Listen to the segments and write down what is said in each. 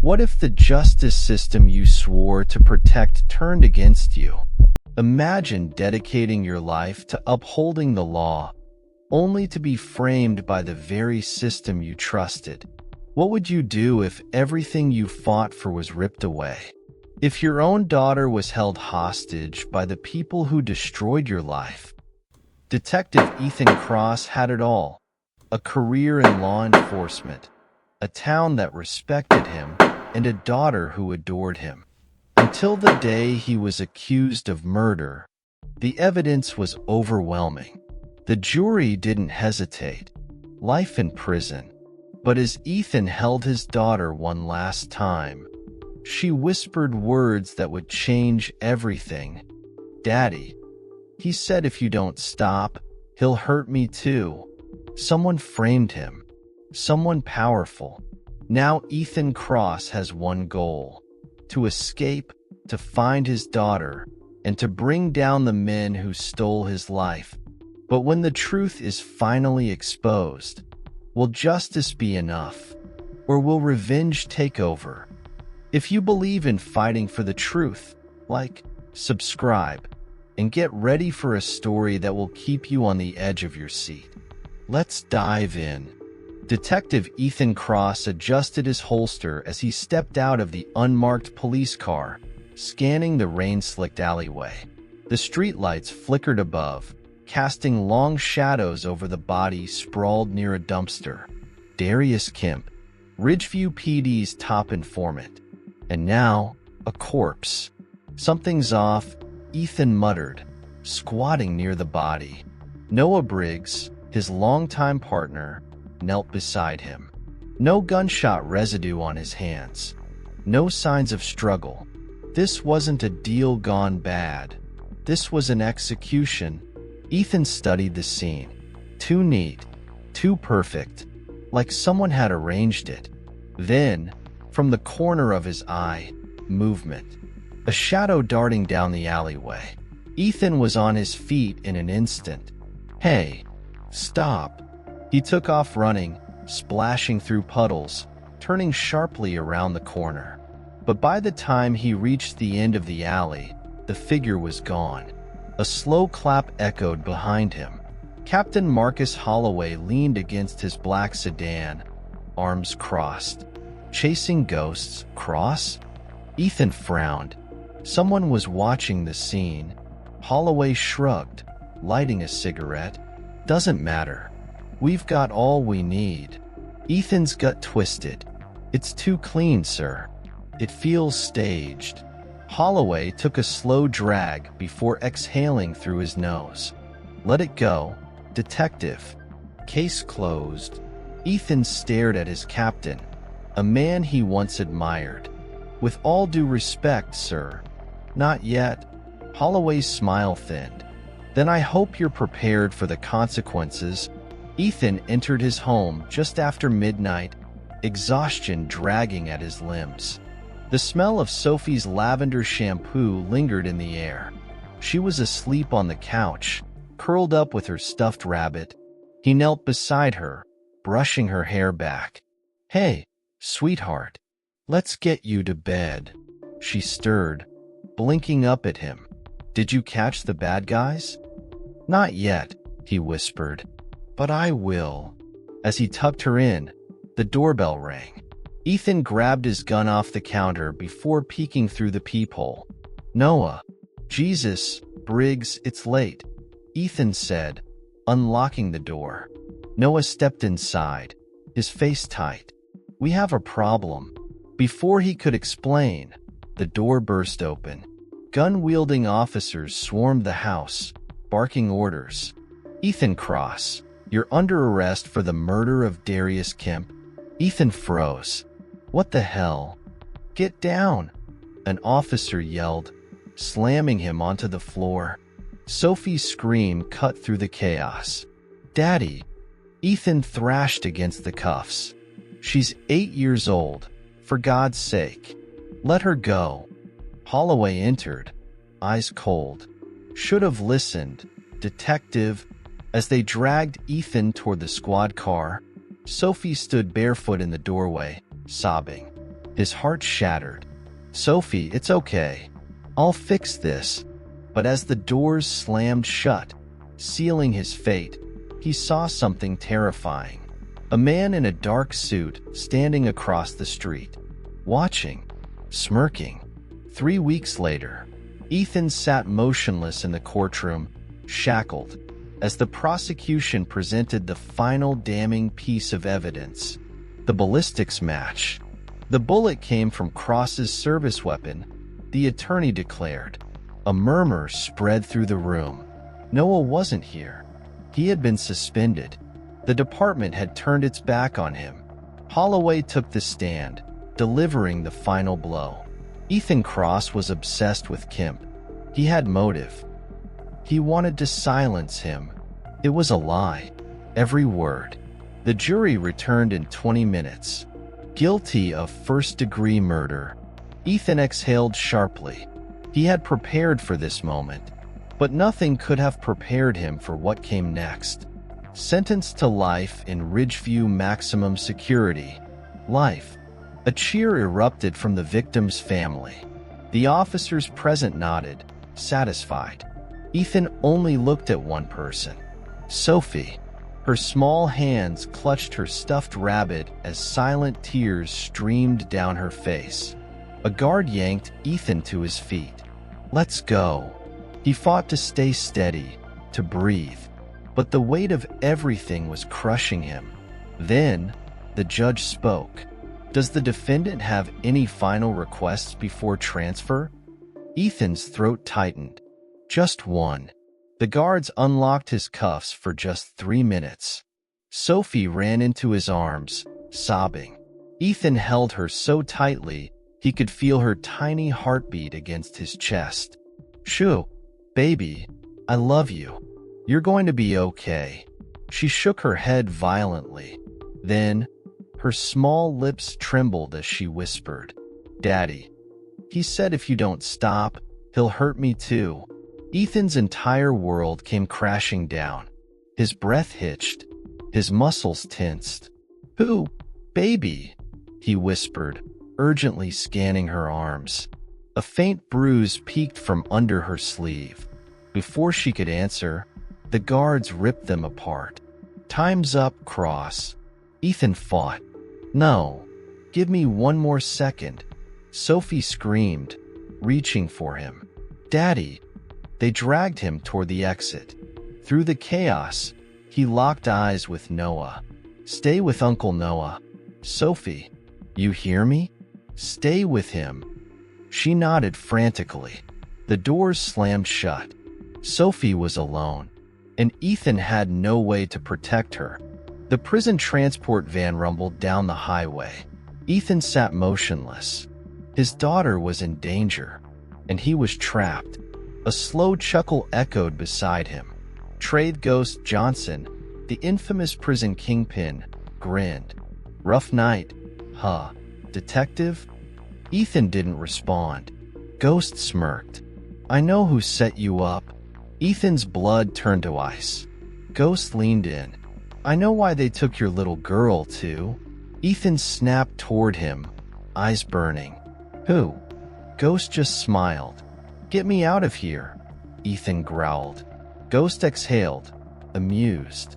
What if the justice system you swore to protect turned against you? Imagine dedicating your life to upholding the law, only to be framed by the very system you trusted. What would you do if everything you fought for was ripped away? If your own daughter was held hostage by the people who destroyed your life? Detective Ethan Cross had it all: a career in law enforcement, a town that respected him, and a daughter who adored him. Until the day he was accused of murder, the evidence was overwhelming. The jury didn't hesitate. Life in prison. But as Ethan held his daughter one last time, she whispered words that would change everything. "Daddy," he said, "if you don't stop, he'll hurt me too." Someone framed him. Someone powerful. Now Ethan Cross has one goal: to escape, to find his daughter, and to bring down the men who stole his life. But when the truth is finally exposed, will justice be enough? Or will revenge take over? If you believe in fighting for the truth, like, subscribe, and get ready for a story that will keep you on the edge of your seat. Let's dive in. Detective Ethan Cross adjusted his holster as he stepped out of the unmarked police car, scanning the rain-slicked alleyway. The streetlights flickered above, casting long shadows over the body sprawled near a dumpster. Darius Kemp, Ridgeview PD's top informant. And now, a corpse. "Something's off," Ethan muttered, squatting near the body. Noah Briggs, his longtime partner, knelt beside him. No gunshot residue on his hands. No signs of struggle. This wasn't a deal gone bad. This was an execution. Ethan studied the scene. Too neat, too perfect, like someone had arranged it. Then, from the corner of his eye, movement. A shadow darting down the alleyway. Ethan was on his feet in an instant. "Hey, stop." He took off running, splashing through puddles, turning sharply around the corner. But by the time he reached the end of the alley, the figure was gone. A slow clap echoed behind him. Captain Marcus Holloway leaned against his black sedan, arms crossed. Chasing ghosts, Cross? Ethan frowned. Someone was watching the scene. Holloway shrugged, lighting a cigarette. "Doesn't matter. We've got all we need." Ethan's gut twisted. "It's too clean, sir. It feels staged." Holloway took a slow drag before exhaling through his nose. "Let it go, detective." Case closed. Ethan stared at his captain, a man he once admired. "With all due respect, sir." "Not yet." Holloway's smile thinned. "Then I hope you're prepared for the consequences." Ethan entered his home just after midnight, exhaustion dragging at his limbs. The smell of Sophie's lavender shampoo lingered in the air. She was asleep on the couch, curled up with her stuffed rabbit. He knelt beside her, brushing her hair back. "Hey, sweetheart, let's get you to bed." She stirred, blinking up at him. "Did you catch the bad guys?" "Not yet," he whispered. "But I will." As he tucked her in, the doorbell rang. Ethan grabbed his gun off the counter before peeking through the peephole. "Noah." "Jesus, Briggs, it's late," Ethan said, unlocking the door. Noah stepped inside, his face tight. "We have a problem." Before he could explain, the door burst open. Gun-wielding officers swarmed the house, barking orders. "Ethan Cross, you're under arrest for the murder of Darius Kemp." Ethan froze. "What the hell?" "Get down," an officer yelled, slamming him onto the floor. Sophie's scream cut through the chaos. "Daddy!" Ethan thrashed against the cuffs. "She's 8 years old. For God's sake. Let her go." Holloway entered, eyes cold. "Should have listened, detective." As they dragged Ethan toward the squad car, Sophie stood barefoot in the doorway, sobbing. His heart shattered. "Sophie, it's okay. I'll fix this." But as the doors slammed shut, sealing his fate, he saw something terrifying. A man in a dark suit standing across the street, watching, smirking. 3 weeks later, Ethan sat motionless in the courtroom, shackled, as the prosecution presented the final damning piece of evidence: the ballistics match. The bullet came from Cross's service weapon, the attorney declared. A murmur spread through the room. Noah wasn't here. He had been suspended. The department had turned its back on him. Holloway took the stand, delivering the final blow. Ethan Cross was obsessed with Kemp. He had motive. He wanted to silence him. It was a lie. Every word. The jury returned in 20 minutes. Guilty of first-degree murder. Ethan exhaled sharply. He had prepared for this moment, but nothing could have prepared him for what came next. Sentenced to life in Ridgeview Maximum Security. Life. A cheer erupted from the victim's family. The officers present nodded, satisfied. Ethan only looked at one person: Sophie. Her small hands clutched her stuffed rabbit as silent tears streamed down her face. A guard yanked Ethan to his feet. "Let's go." He fought to stay steady, to breathe, but the weight of everything was crushing him. Then, the judge spoke. "Does the defendant have any final requests before transfer?" Ethan's throat tightened. "Just one." The guards unlocked his cuffs for just 3 minutes. Sophie ran into his arms, sobbing. Ethan held her so tightly he could feel her tiny heartbeat against his chest. "Shoo, baby, I love you. You're going to be okay." She shook her head violently. Then, her small lips trembled as she whispered, "Daddy. He said if you don't stop, he'll hurt me too." Ethan's entire world came crashing down. His breath hitched. His muscles tensed. "Who? Baby?" he whispered, urgently scanning her arms. A faint bruise peeked from under her sleeve. Before she could answer, the guards ripped them apart. "Time's up, Cross." Ethan fought. "No. Give me one more second." Sophie screamed, reaching for him. "Daddy." They dragged him toward the exit. Through the chaos, he locked eyes with Noah. "Stay with Uncle Noah." "Sophie, you hear me? Stay with him." She nodded frantically. The doors slammed shut. Sophie was alone, and Ethan had no way to protect her. The prison transport van rumbled down the highway. Ethan sat motionless. His daughter was in danger, and he was trapped. A slow chuckle echoed beside him. Trade Ghost Johnson, the infamous prison kingpin, grinned. "Rough night, huh, detective?" Ethan didn't respond. Ghost smirked. "I know who set you up." Ethan's blood turned to ice. Ghost leaned in. "I know why they took your little girl, too." Ethan snapped toward him, eyes burning. "Who?" Ghost just smiled. "Get me out of here," Ethan growled. Ghost exhaled, amused.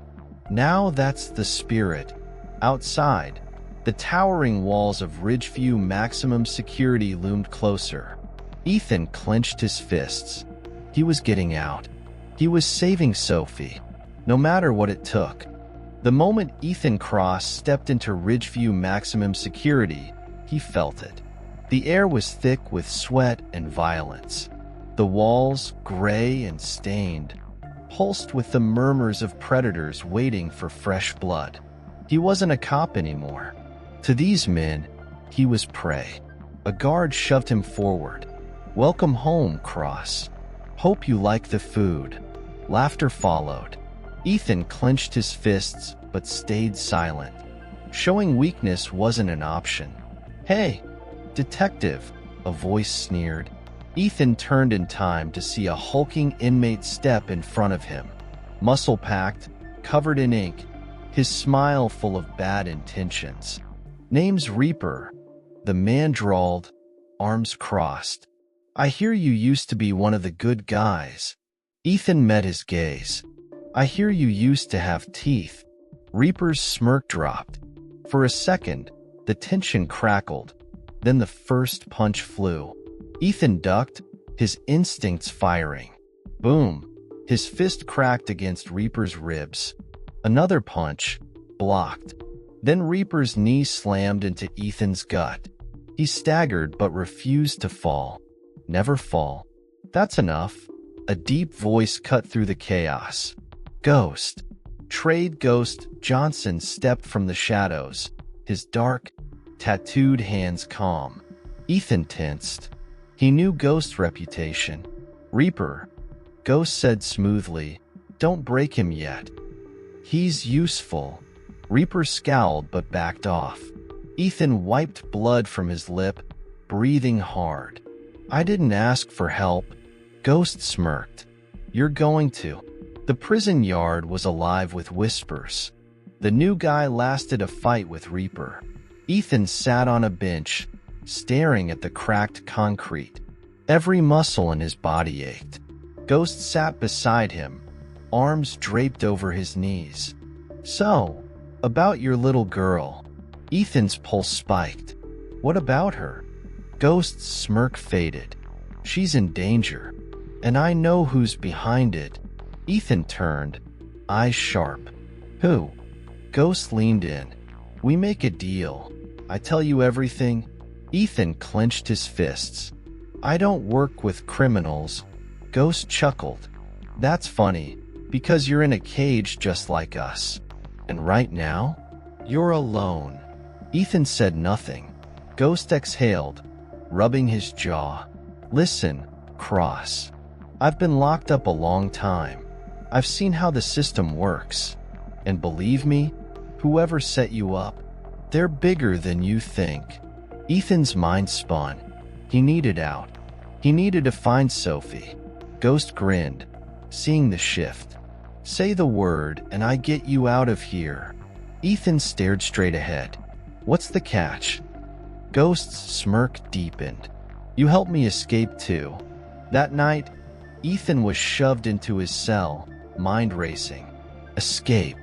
"Now that's the spirit." Outside, the towering walls of Ridgeview Maximum Security loomed closer. Ethan clenched his fists. He was getting out. He was saving Sophie, no matter what it took. The moment Ethan Cross stepped into Ridgeview Maximum Security, he felt it. The air was thick with sweat and violence. The walls, gray and stained, pulsed with the murmurs of predators waiting for fresh blood. He wasn't a cop anymore. To these men, he was prey. A guard shoved him forward. "Welcome home, Cross. Hope you like the food." Laughter followed. Ethan clenched his fists but stayed silent. Showing weakness wasn't an option. "Hey, detective," a voice sneered. Ethan turned in time to see a hulking inmate step in front of him. Muscle-packed, covered in ink, his smile full of bad intentions. "Name's Reaper." The man drawled, arms crossed. I hear you used to be one of the good guys. Ethan met his gaze. I hear you used to have teeth. Reaper's smirk dropped. For a second, the tension crackled. Then the first punch flew. Ethan ducked, his instincts firing. Boom! His fist cracked against Reaper's ribs. Another punch, blocked. Then Reaper's knee slammed into Ethan's gut. He staggered but refused to fall. Never fall. That's enough. A deep voice cut through the chaos. Ghost. Trade Ghost Johnson stepped from the shadows, his dark, tattooed hands calm. Ethan tensed. He knew Ghost's reputation. Reaper. Ghost said smoothly, don't break him yet. He's useful. Reaper scowled but backed off. Ethan wiped blood from his lip, breathing hard. I didn't ask for help. Ghost smirked. You're going to. The prison yard was alive with whispers. The new guy lasted a fight with Reaper. Ethan sat on a bench, staring at the cracked concrete. Every muscle in his body ached. Ghost sat beside him, arms draped over his knees. So, about your little girl. Ethan's pulse spiked. What about her? Ghost's smirk faded. She's in danger, and I know who's behind it. Ethan turned, eyes sharp. Who? Ghost leaned in. We make a deal. I tell you everything. Ethan clenched his fists. I don't work with criminals. Ghost chuckled. That's funny, because you're in a cage just like us. And right now, you're alone. Ethan said nothing. Ghost exhaled, rubbing his jaw. Listen, Cross. I've been locked up a long time. I've seen how the system works. And believe me, whoever set you up, they're bigger than you think. Ethan's mind spun. He needed out. He needed to find Sophie. Ghost grinned, seeing the shift. Say the word and I get you out of here. Ethan stared straight ahead. What's the catch? Ghost's smirk deepened. You helped me escape too. That night, Ethan was shoved into his cell, mind racing. Escape.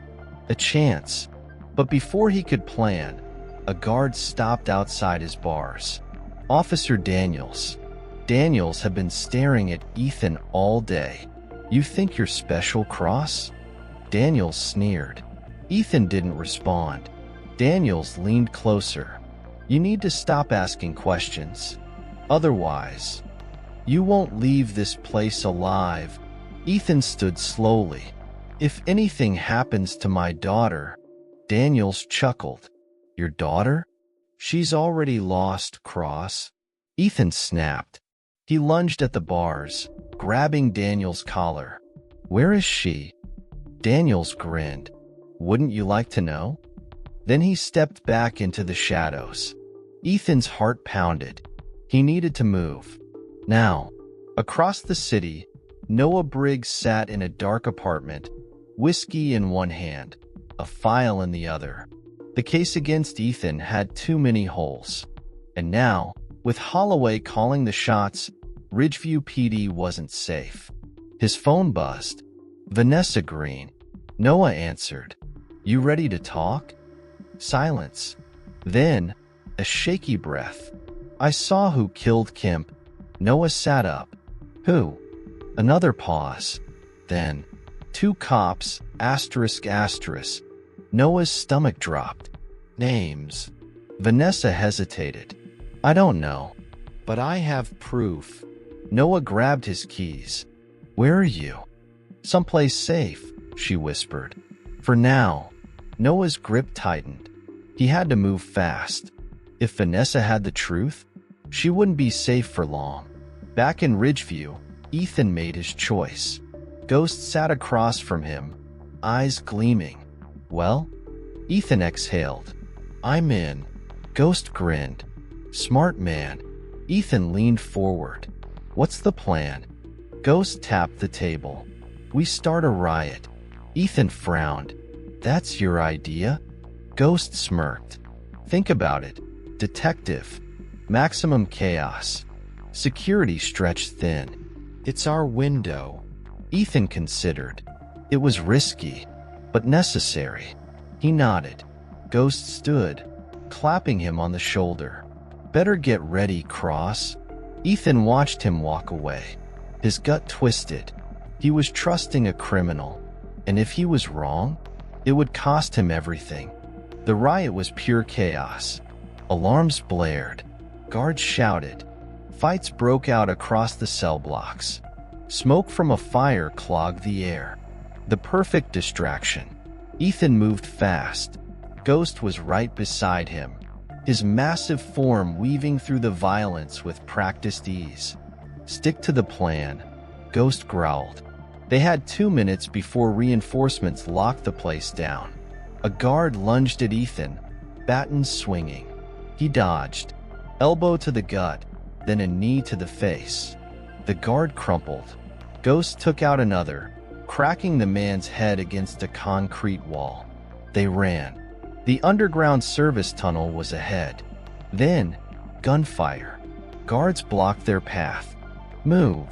A chance. But before he could plan, a guard stopped outside his bars. Officer Daniels. Daniels had been staring at Ethan all day. You think you're special, Cross? Daniels sneered. Ethan didn't respond. Daniels leaned closer. You need to stop asking questions. Otherwise, you won't leave this place alive. Ethan stood slowly. If anything happens to my daughter, Daniels chuckled. Your daughter? She's already lost, Cross. Ethan snapped. He lunged at the bars, grabbing Daniels' collar. Where is she? Daniels grinned. Wouldn't you like to know? Then he stepped back into the shadows. Ethan's heart pounded. He needed to move. Now, across the city, Noah Briggs sat in a dark apartment, whiskey in one hand, a file in the other. The case against Ethan had too many holes. And now, with Holloway calling the shots, Ridgeview PD wasn't safe. His phone buzzed. Vanessa Green. Noah answered. You ready to talk? Silence. Then, a shaky breath. I saw who killed Kemp. Noah sat up. Who? Another pause. Then, 2 cops, asterisk asterisk. Noah's stomach dropped. Names. Vanessa hesitated. I don't know, but I have proof. Noah grabbed his keys. Where are you? Someplace safe, she whispered. For now. Noah's grip tightened. He had to move fast. If Vanessa had the truth, she wouldn't be safe for long. Back in Ridgeview, Ethan made his choice. Ghost sat across from him, eyes gleaming. Well? Ethan exhaled. I'm in. Ghost grinned. Smart man. Ethan leaned forward. What's the plan? Ghost tapped the table. We start a riot. Ethan frowned. That's your idea? Ghost smirked. Think about it, detective. Maximum chaos. Security stretched thin. It's our window. Ethan considered. It was risky, but necessary. He nodded. Ghost stood, clapping him on the shoulder. Better get ready, Cross. Ethan watched him walk away. His gut twisted. He was trusting a criminal, and if he was wrong, it would cost him everything. The riot was pure chaos. Alarms blared. Guards shouted. Fights broke out across the cell blocks. Smoke from a fire clogged the air. The perfect distraction. Ethan moved fast. Ghost was right beside him, his massive form weaving through the violence with practiced ease. Stick to the plan, Ghost growled. They had 2 minutes before reinforcements locked the place down. A guard lunged at Ethan, batons swinging. He dodged, elbow to the gut, then a knee to the face. The guard crumpled. Ghost took out another, cracking the man's head against a concrete wall. They ran. The underground service tunnel was ahead. Then, gunfire. Guards blocked their path. Move,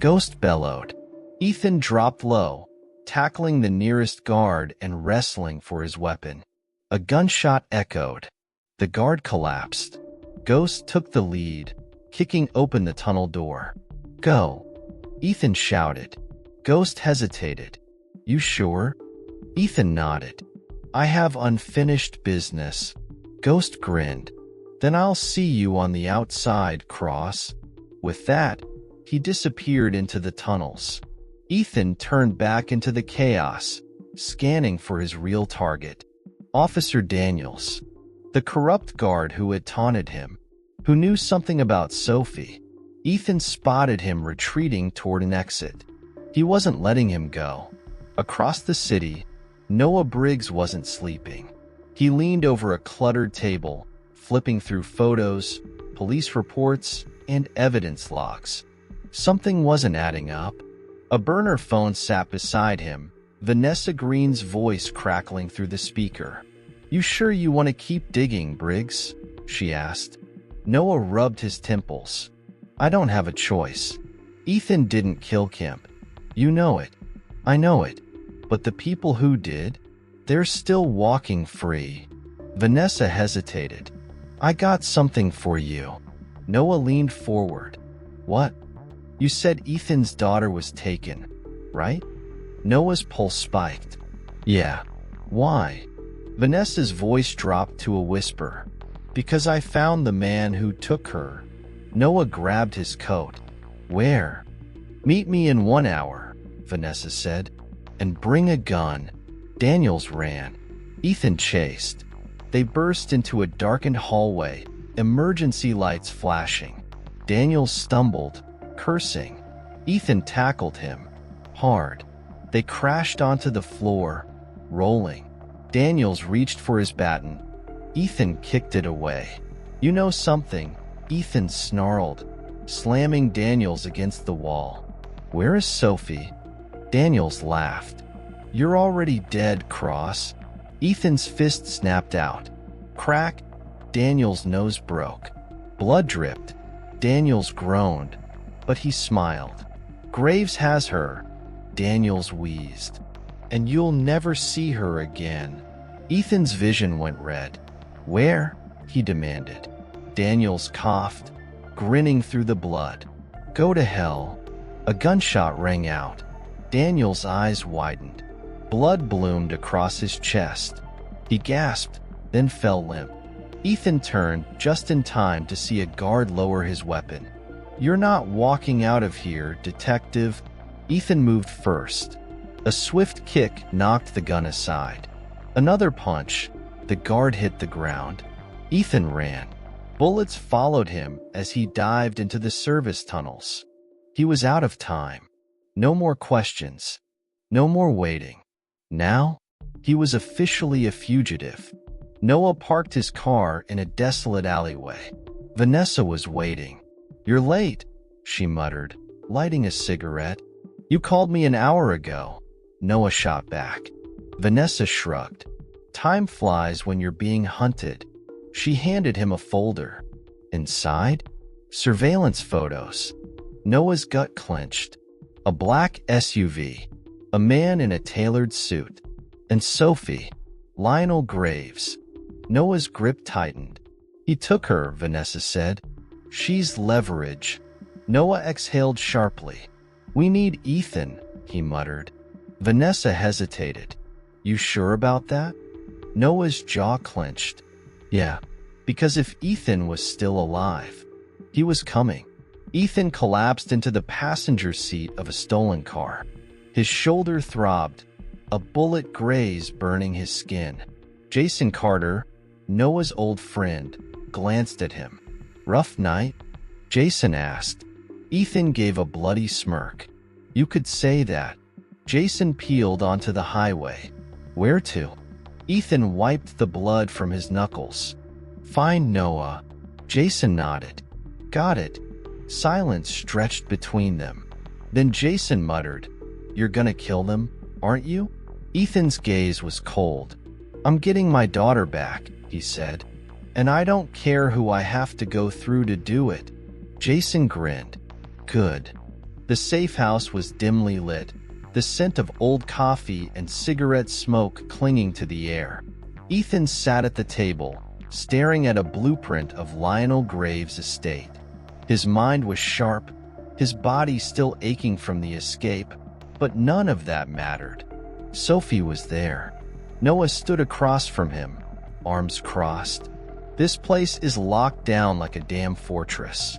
Ghost bellowed. Ethan dropped low, tackling the nearest guard and wrestling for his weapon. A gunshot echoed. The guard collapsed. Ghost took the lead, kicking open the tunnel door. Go, Ethan shouted. Ghost hesitated. You sure? Ethan nodded. I have unfinished business. Ghost grinned. Then I'll see you on the outside, Cross. With that, he disappeared into the tunnels. Ethan turned back into the chaos, scanning for his real target. Officer Daniels, the corrupt guard who had taunted him, who knew something about Sophie. Ethan spotted him retreating toward an exit. He wasn't letting him go. Across the city, Noah Briggs wasn't sleeping. He leaned over a cluttered table, flipping through photos, police reports, and evidence logs. Something wasn't adding up. A burner phone sat beside him, Vanessa Green's voice crackling through the speaker. You sure you want to keep digging, Briggs? She asked. Noah rubbed his temples. I don't have a choice. Ethan didn't kill Kemp. You know it. I know it. But the people who did, they're still walking free. Vanessa hesitated. I got something for you. Noah leaned forward. What? You said Ethan's daughter was taken, right? Noah's pulse spiked. Yeah. Why? Vanessa's voice dropped to a whisper. Because I found the man who took her. Noah grabbed his coat. Where? Meet me in 1 hour, Vanessa said. And bring a gun. Daniels ran. Ethan chased. They burst into a darkened hallway, emergency lights flashing. Daniels stumbled, cursing. Ethan tackled him. Hard. They crashed onto the floor, rolling. Daniels reached for his baton. Ethan kicked it away. You know something? Ethan snarled, slamming Daniels against the wall. Where is Sophie? Daniels laughed. You're already dead, Cross. Ethan's fist snapped out. Crack. Daniels' nose broke. Blood dripped. Daniels groaned, but he smiled. Graves has her. Daniels wheezed. And you'll never see her again. Ethan's vision went red. Where? He demanded. Daniels coughed, grinning through the blood. Go to hell. A gunshot rang out. Daniels' eyes widened. Blood bloomed across his chest. He gasped, then fell limp. Ethan turned just in time to see a guard lower his weapon. You're not walking out of here, detective. Ethan moved first. A swift kick knocked the gun aside. Another punch. The guard hit the ground. Ethan ran. Bullets followed him as he dived into the service tunnels. He was out of time. No more questions. No more waiting. Now, he was officially a fugitive. Noah parked his car in a desolate alleyway. Vanessa was waiting. You're late, she muttered, lighting a cigarette. You called me an hour ago. Noah shot back. Vanessa shrugged. Time flies when you're being hunted. She handed him a folder. Inside? Surveillance photos. Noah's gut clenched. A black SUV. A man in a tailored suit. And Sophie. Lionel Graves. Noah's grip tightened. He took her, Vanessa said. She's leverage. Noah exhaled sharply. We need Ethan, he muttered. Vanessa hesitated. You sure about that? Noah's jaw clenched. Yeah, because if Ethan was still alive, he was coming. Ethan collapsed into the passenger seat of a stolen car. His shoulder throbbed. A bullet grazed, burning his skin. Jason Carter, Noah's old friend, glanced at him. Rough night? Jason asked. Ethan gave a bloody smirk. You could say that. Jason peeled onto the highway. Where to? Ethan wiped the blood from his knuckles. Find Noah. Jason nodded. Got it. Silence stretched between them. Then Jason muttered, You're gonna kill them, aren't you? Ethan's gaze was cold. I'm getting my daughter back, he said. And I don't care who I have to go through to do it. Jason grinned. Good. The safe house was dimly lit, the scent of old coffee and cigarette smoke clinging to the air. Ethan sat at the table, staring at a blueprint of Lionel Graves' estate. His mind was sharp, his body still aching from the escape, but none of that mattered. Sophie was there. Noah stood across from him, arms crossed. This place is locked down like a damn fortress.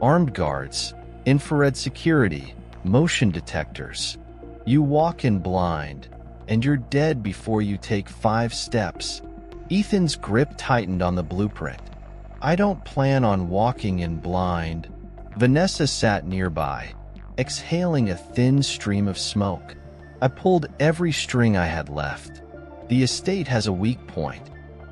Armed guards, infrared security, motion detectors. You walk in blind, and you're dead before you take 5 steps. Ethan's grip tightened on the blueprint. I don't plan on walking in blind. Vanessa sat nearby, exhaling a thin stream of smoke. I pulled every string I had left. The estate has a weak point.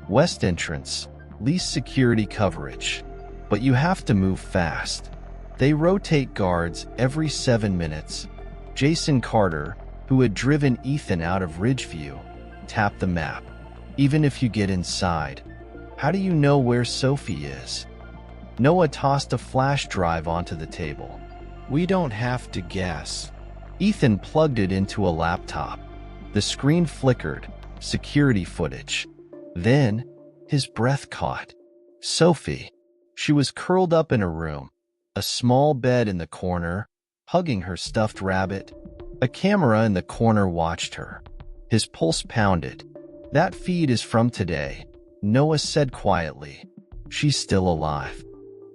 West entrance, least security coverage. But you have to move fast. They rotate guards every 7 minutes. Jason Carter, who had driven Ethan out of Ridgeview, tapped the map. Even if you get inside, how do you know where Sophie is? Noah tossed a flash drive onto the table. We don't have to guess. Ethan plugged it into a laptop. The screen flickered, security footage. Then, his breath caught. Sophie. She was curled up in a room, a small bed in the corner, hugging her stuffed rabbit. A camera in the corner watched her. His pulse pounded. That feed is from today, Noah said quietly. She's still alive.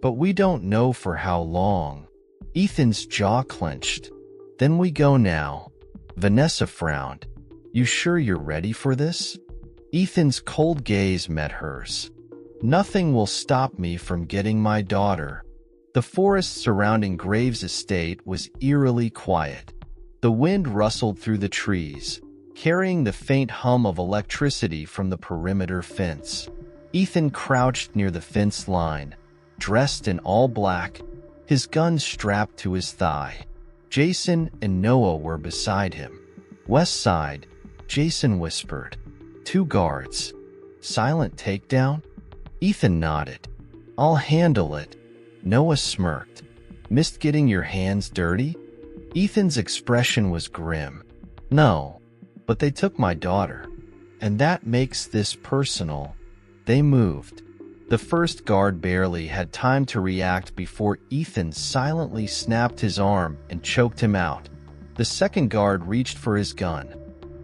But we don't know for how long. Ethan's jaw clenched. Then we go now. Vanessa frowned. You sure you're ready for this? Ethan's cold gaze met hers. Nothing will stop me from getting my daughter. The forest surrounding Graves' estate was eerily quiet. The wind rustled through the trees, carrying the faint hum of electricity from the perimeter fence. Ethan crouched near the fence line, dressed in all black, his gun strapped to his thigh. Jason and Noah were beside him. West side, Jason whispered. 2 guards. Silent takedown? Ethan nodded. I'll handle it. Noah smirked. Missed getting your hands dirty? Ethan's expression was grim. No, but they took my daughter. And that makes this personal. They moved. The first guard barely had time to react before Ethan silently snapped his arm and choked him out. The second guard reached for his gun.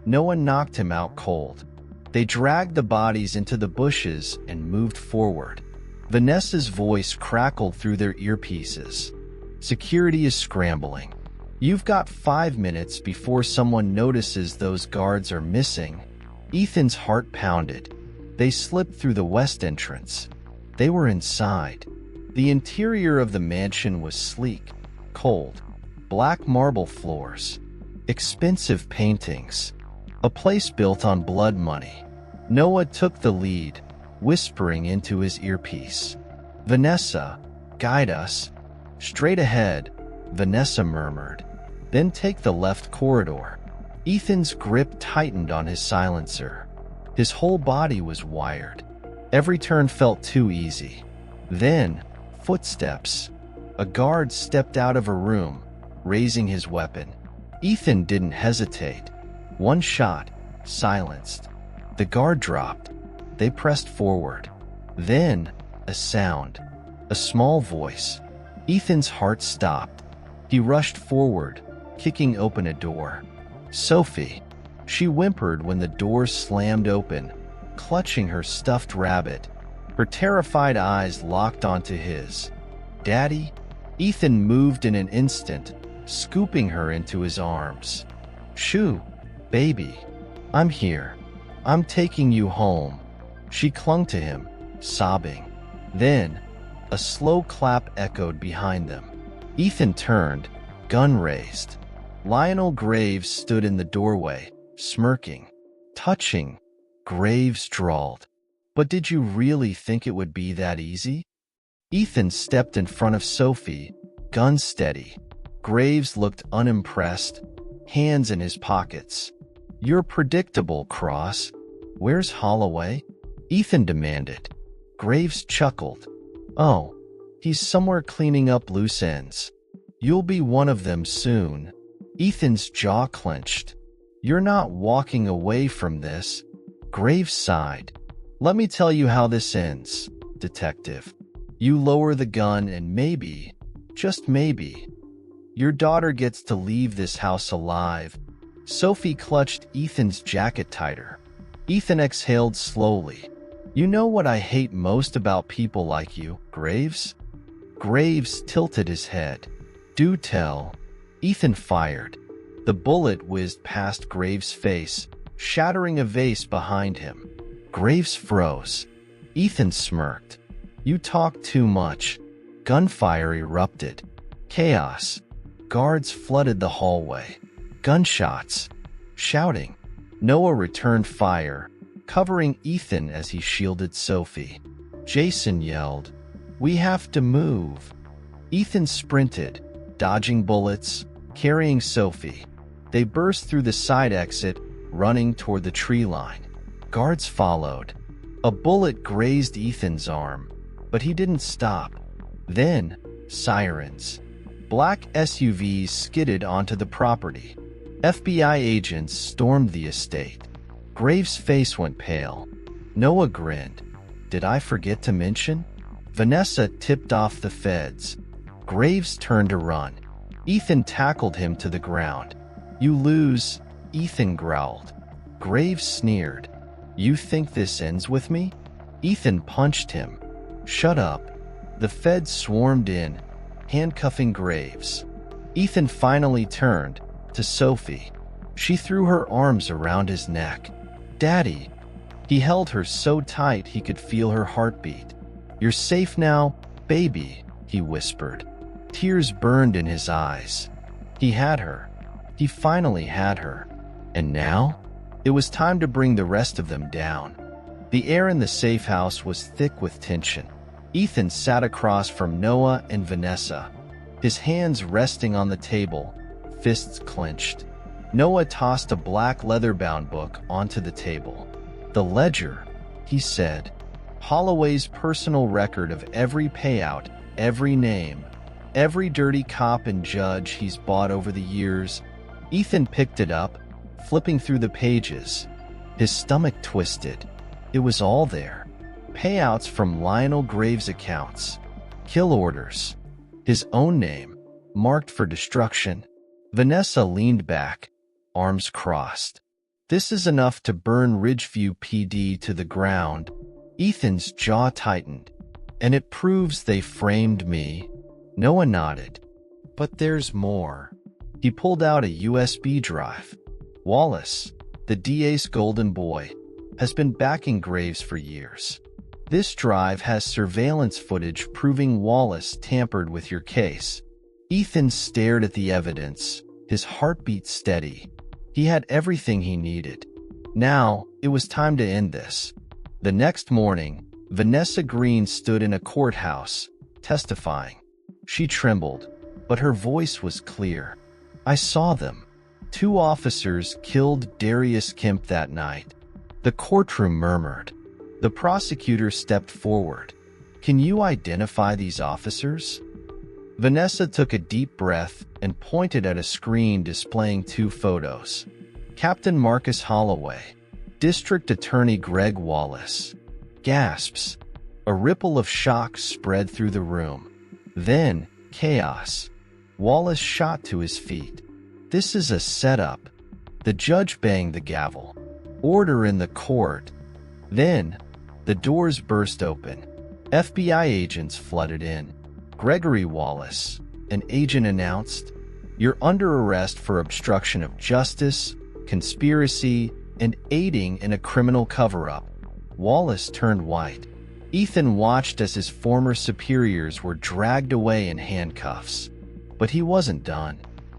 Noah knocked him out cold. They dragged the bodies into the bushes and moved forward. Vanessa's voice crackled through their earpieces. Security is scrambling. You've got 5 minutes before someone notices those guards are missing. Ethan's heart pounded. They slipped through the west entrance. They were inside. The interior of the mansion was sleek, cold, black marble floors, expensive paintings, a place built on blood money. Noah took the lead, whispering into his earpiece. Vanessa, guide us. Straight ahead, Vanessa murmured. Then take the left corridor. Ethan's grip tightened on his silencer. His whole body was wired. Every turn felt too easy. Then, Footsteps. A guard stepped out of a room, raising his weapon. Ethan didn't hesitate. One shot, silenced. The guard dropped. They pressed forward. Then, a sound. A small voice. Ethan's heart stopped. He rushed forward, kicking open a door. Sophie. She whimpered when the door slammed open, clutching her stuffed rabbit. Her terrified eyes locked onto his. Daddy? Ethan moved in an instant, scooping her into his arms. Shoo, baby. I'm here. I'm taking you home. She clung to him, sobbing. Then, a slow clap echoed behind them. Ethan turned, gun raised. Lionel Graves stood in the doorway, smirking. Touching, Graves drawled. But did you really think it would be that easy? Ethan stepped in front of Sophie, gun steady. Graves looked unimpressed, hands in his pockets. You're predictable, Cross. Where's Holloway? Ethan demanded. Graves chuckled. Oh, he's somewhere cleaning up loose ends. You'll be one of them soon. Ethan's jaw clenched. You're not walking away from this. Graves sighed. Let me tell you how this ends, detective. You lower the gun and maybe, just maybe, your daughter gets to leave this house alive. Sophie clutched Ethan's jacket tighter. Ethan exhaled slowly. You know what I hate most about people like you, Graves? Graves tilted his head. Do tell. Ethan fired. The bullet whizzed past Graves' face, shattering a vase behind him. Graves froze. Ethan smirked. You talk too much. Gunfire erupted. Chaos. Guards flooded the hallway. Gunshots. Shouting. Noah returned fire, covering Ethan as he shielded Sophie. Jason yelled, "We have to move." Ethan sprinted, dodging bullets, carrying Sophie. They burst through the side exit, running toward the tree line. Guards followed. A bullet grazed Ethan's arm, but he didn't stop. Then, sirens. Black SUVs skidded onto the property. FBI agents stormed the estate. Graves' face went pale. Noah grinned. Did I forget to mention? Vanessa tipped off the feds. Graves turned to run. Ethan tackled him to the ground. You lose, Ethan growled. Graves sneered. You think this ends with me? Ethan punched him. Shut up. The feds swarmed in, handcuffing Graves. Ethan finally turned to Sophie. She threw her arms around his neck. Daddy. He held her so tight he could feel her heartbeat. You're safe now, baby, he whispered. Tears burned in his eyes. He had her. He finally had her. And now? It was time to bring the rest of them down. The air in the safe house was thick with tension. Ethan sat across from Noah and Vanessa, his hands resting on the table, fists clenched. Noah tossed a black leather-bound book onto the table. The ledger, he said. Holloway's personal record of every payout, every name, every dirty cop and judge he's bought over the years. Ethan picked it up, flipping through the pages. His stomach twisted. It was all there. Payouts from Lionel Graves' accounts. Kill orders. His own name, marked for destruction. Vanessa leaned back, arms crossed. This is enough to burn Ridgeview PD to the ground. Ethan's jaw tightened. And it proves they framed me. Noah nodded. But there's more. He pulled out a USB drive. Wallace, the DA's golden boy, has been backing Graves for years. This drive has surveillance footage proving Wallace tampered with your case. Ethan stared at the evidence, his heartbeat steady. He had everything he needed. Now, it was time to end this. The next morning, Vanessa Green stood in a courthouse, testifying. She trembled, but her voice was clear. I saw them. 2 officers killed Darius Kemp that night. The courtroom murmured. The prosecutor stepped forward. Can you identify these officers? Vanessa took a deep breath and pointed at a screen displaying two photos. Captain Marcus Holloway, District Attorney Greg Wallace. Gasps. A ripple of shock spread through the room. Then, chaos. Wallace shot to his feet. This is a setup. The judge banged the gavel. Order in the court. Then, the doors burst open. FBI agents flooded in. Gregory Wallace, an agent, announced, "You're under arrest for obstruction of justice, conspiracy, and aiding in a criminal cover-up." Wallace turned white. Ethan watched as his former superiors were dragged away in handcuffs. But he wasn't done.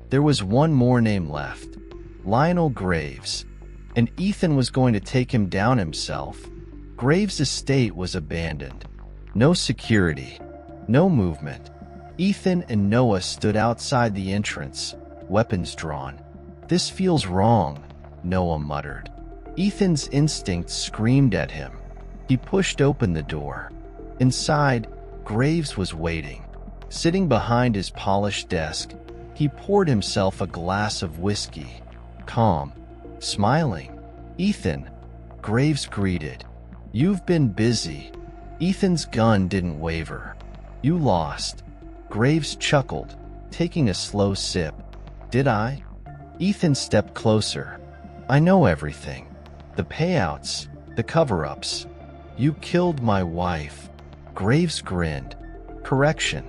There was one more name left. Lionel Graves. And Ethan was going to take him down himself. Graves' estate was abandoned. No security. No movement. Ethan and Noah stood outside the entrance, weapons drawn. "This feels wrong," Noah muttered. Ethan's instincts screamed at him. He pushed open the door. Inside, Graves was waiting. Sitting behind his polished desk, he poured himself a glass of whiskey. Calm. Smiling. "Ethan," Graves greeted. "You've been busy." Ethan's gun didn't waver. "You lost." Graves chuckled, taking a slow sip. "Did I?" Ethan stepped closer. "I know everything. The payouts, the cover-ups. You killed my wife." Graves grinned. "Correction.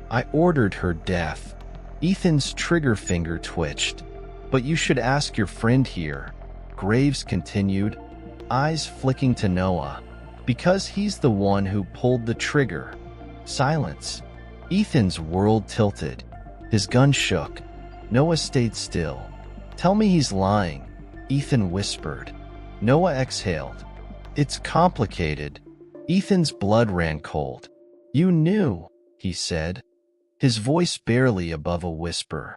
I ordered her death." Ethan's trigger finger twitched. "But you should ask your friend here," Graves continued, eyes flicking to Noah. "Because he's the one who pulled the trigger." Silence. Ethan's world tilted. His gun shook. Noah stayed still. "Tell me he's lying," Ethan whispered. Noah exhaled. "It's complicated." Ethan's blood ran cold. "You knew," he said, his voice barely above a whisper.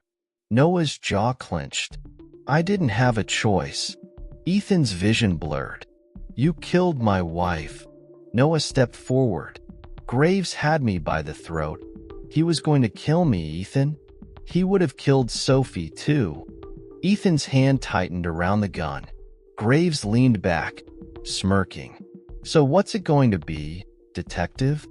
Noah's jaw clenched. "I didn't have a choice." Ethan's vision blurred. "You killed my wife." Noah stepped forward. "Graves had me by the throat. He was going to kill me, Ethan. He would have killed Sophie, too." Ethan's hand tightened around the gun. Graves leaned back, smirking. "So what's it going to be, detective?"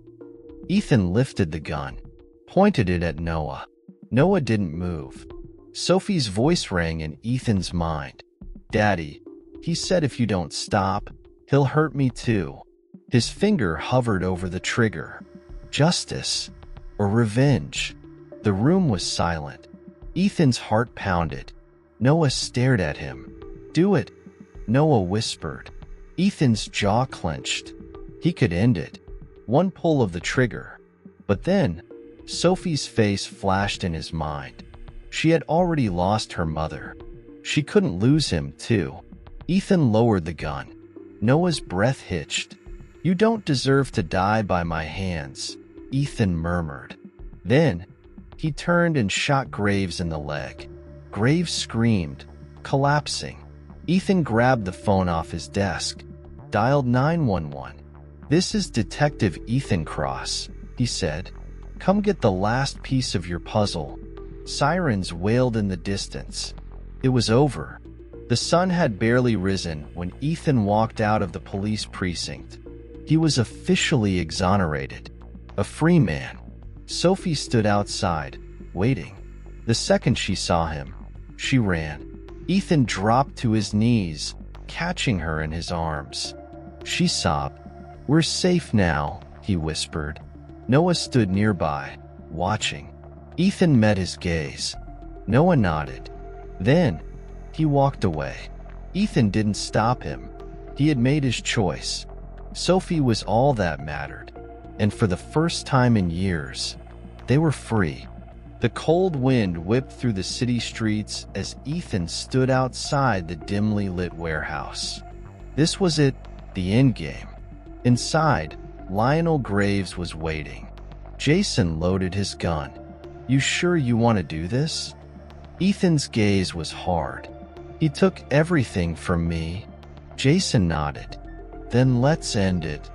Ethan lifted the gun, pointed it at Noah. Noah didn't move. Sophie's voice rang in Ethan's mind. "Daddy, he said if you don't stop, he'll hurt me too." His finger hovered over the trigger. Justice or revenge? The room was silent. Ethan's heart pounded. Noah stared at him. "Do it," Noah whispered. Ethan's jaw clenched. He could end it. One pull of the trigger. But then, Sophie's face flashed in his mind. She had already lost her mother. She couldn't lose him, too. Ethan lowered the gun. Noah's breath hitched. "You don't deserve to die by my hands," Ethan murmured. Then, he turned and shot Graves in the leg. Graves screamed, collapsing. Ethan grabbed the phone off his desk, dialed 911. "This is Detective Ethan Cross," he said. "Come get the last piece of your puzzle." Sirens wailed in the distance. It was over. The sun had barely risen when Ethan walked out of the police precinct. He was officially exonerated. A free man. Sophie stood outside, waiting. The second she saw him, she ran. Ethan dropped to his knees, catching her in his arms. She sobbed. "We're safe now," he whispered. Noah stood nearby, watching. Ethan met his gaze. Noah nodded. Then, he walked away. Ethan didn't stop him. He had made his choice. Sophie was all that mattered. And for the first time in years, they were free. The cold wind whipped through the city streets as Ethan stood outside the dimly lit warehouse. This was it, the endgame. Inside, Lionel Graves was waiting. Jason loaded his gun. "You sure you want to do this?" Ethan's gaze was hard. "He took everything from me." Jason nodded. "Then let's end it."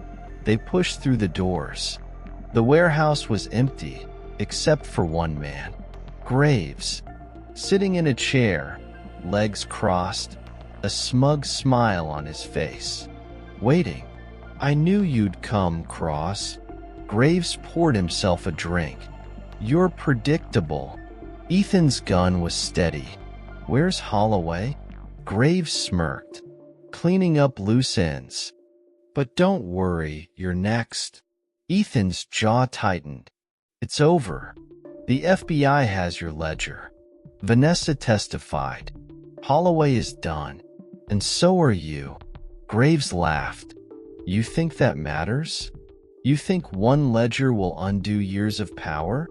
They pushed through the doors. The warehouse was empty, except for one man, Graves, sitting in a chair, legs crossed, a smug smile on his face. Waiting. I knew you'd come, Cross. Graves poured himself a drink. You're predictable. Ethan's gun was steady. Where's Holloway? Graves smirked, cleaning up loose ends. But don't worry, you're next. Ethan's jaw tightened. It's over. The FBI has your ledger. Vanessa testified. Holloway is done. And so are you. Graves laughed. You think that matters? You think one ledger will undo years of power?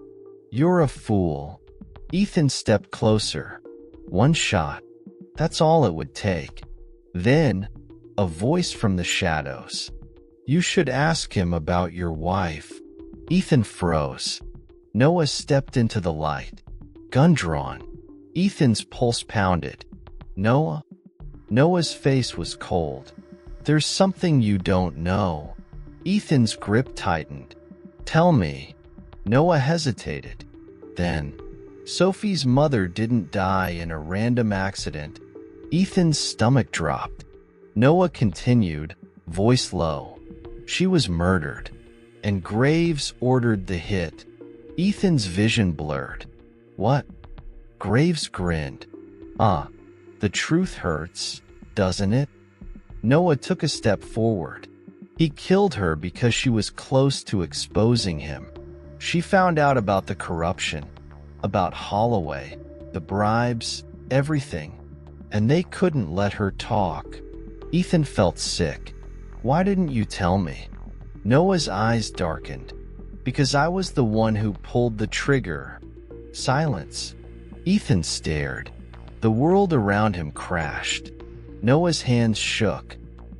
You're a fool. Ethan stepped closer. One shot. That's all it would take. Then, a voice from the shadows. You should ask him about your wife. Ethan froze. Noah stepped into the light. Gun drawn. Ethan's pulse pounded. Noah? Noah's face was cold. There's something you don't know. Ethan's grip tightened. Tell me. Noah hesitated. Then, Sophie's mother didn't die in a random accident. Ethan's stomach dropped. Noah continued, voice low. She was murdered. And Graves ordered the hit. Ethan's vision blurred. What? Graves grinned. The truth hurts, doesn't it? Noah took a step forward. He killed her because she was close to exposing him. She found out about the corruption, about Holloway, the bribes, everything. And they couldn't let her talk. Ethan felt sick. Why didn't you tell me? Noah's eyes darkened. Because I was the one who pulled the trigger. Silence. Ethan stared. The world around him crashed. Noah's hands shook.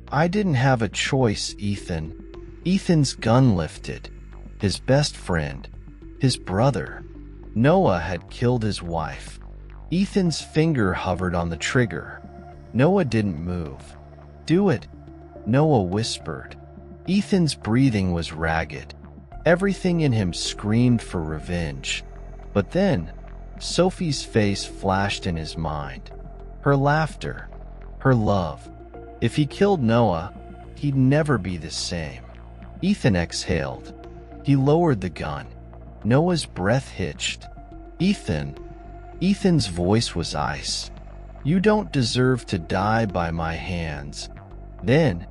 I didn't have a choice, Ethan. Ethan's gun lifted. His best friend. His brother. Noah had killed his wife. Ethan's finger hovered on the trigger. Noah didn't move. Do it, Noah whispered. Ethan's breathing was ragged. Everything in him screamed for revenge. But then, Sophie's face flashed in his mind. Her laughter. Her love. If he killed Noah, he'd never be the same. Ethan exhaled. He lowered the gun. Noah's breath hitched. Ethan. Ethan's voice was ice. You don't deserve to die by my hands. Then,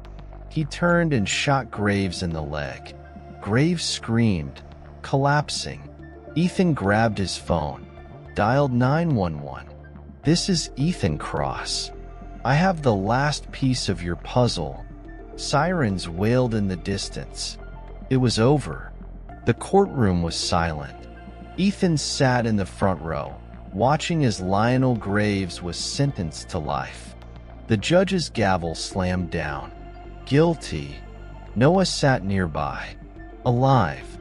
he turned and shot Graves in the leg. Graves screamed, collapsing. Ethan grabbed his phone, dialed 911. This is Ethan Cross. I have the last piece of your puzzle. Sirens wailed in the distance. It was over. The courtroom was silent. Ethan sat in the front row, watching as Lionel Graves was sentenced to life. The judge's gavel slammed down. Guilty. Noah sat nearby. Alive.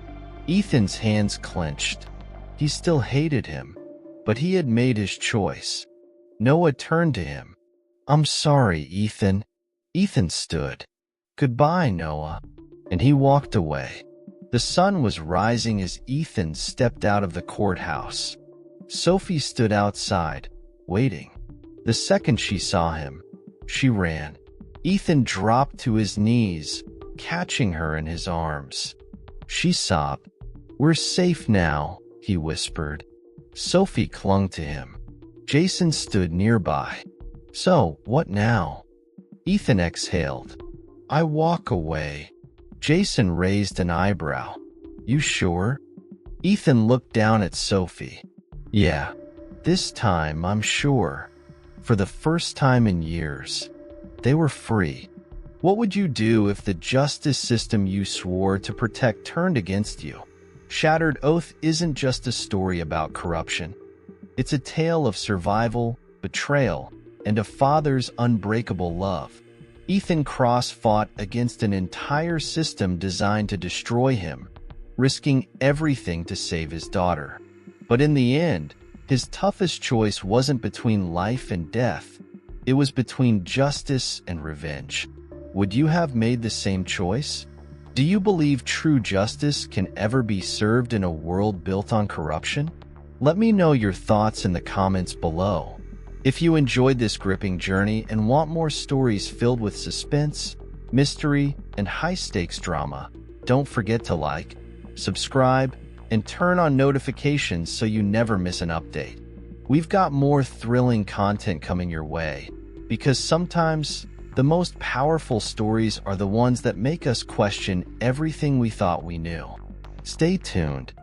Ethan's hands clenched. He still hated him, but he had made his choice. Noah turned to him. I'm sorry, Ethan. Ethan stood. Goodbye, Noah. And he walked away. The sun was rising as Ethan stepped out of the courthouse. Sophie stood outside, waiting. The second she saw him, she ran. Ethan dropped to his knees, catching her in his arms. She sobbed. We're safe now, he whispered. Sophie clung to him. Jason stood nearby. So, what now? Ethan exhaled. I walk away. Jason raised an eyebrow. You sure? Ethan looked down at Sophie. Yeah, this time I'm sure. For the first time in years, they were free. What would you do if the justice system you swore to protect turned against you? Shattered Oath isn't just a story about corruption. It's a tale of survival, betrayal, and a father's unbreakable love. Ethan Cross fought against an entire system designed to destroy him, risking everything to save his daughter. But in the end, his toughest choice wasn't between life and death. It was between justice and revenge. Would you have made the same choice? Do you believe true justice can ever be served in a world built on corruption? Let me know your thoughts in the comments below. If you enjoyed this gripping journey and want more stories filled with suspense, mystery, and high-stakes drama, don't forget to like, subscribe, and turn on notifications so you never miss an update. We've got more thrilling content coming your way, because sometimes the most powerful stories are the ones that make us question everything we thought we knew. Stay tuned,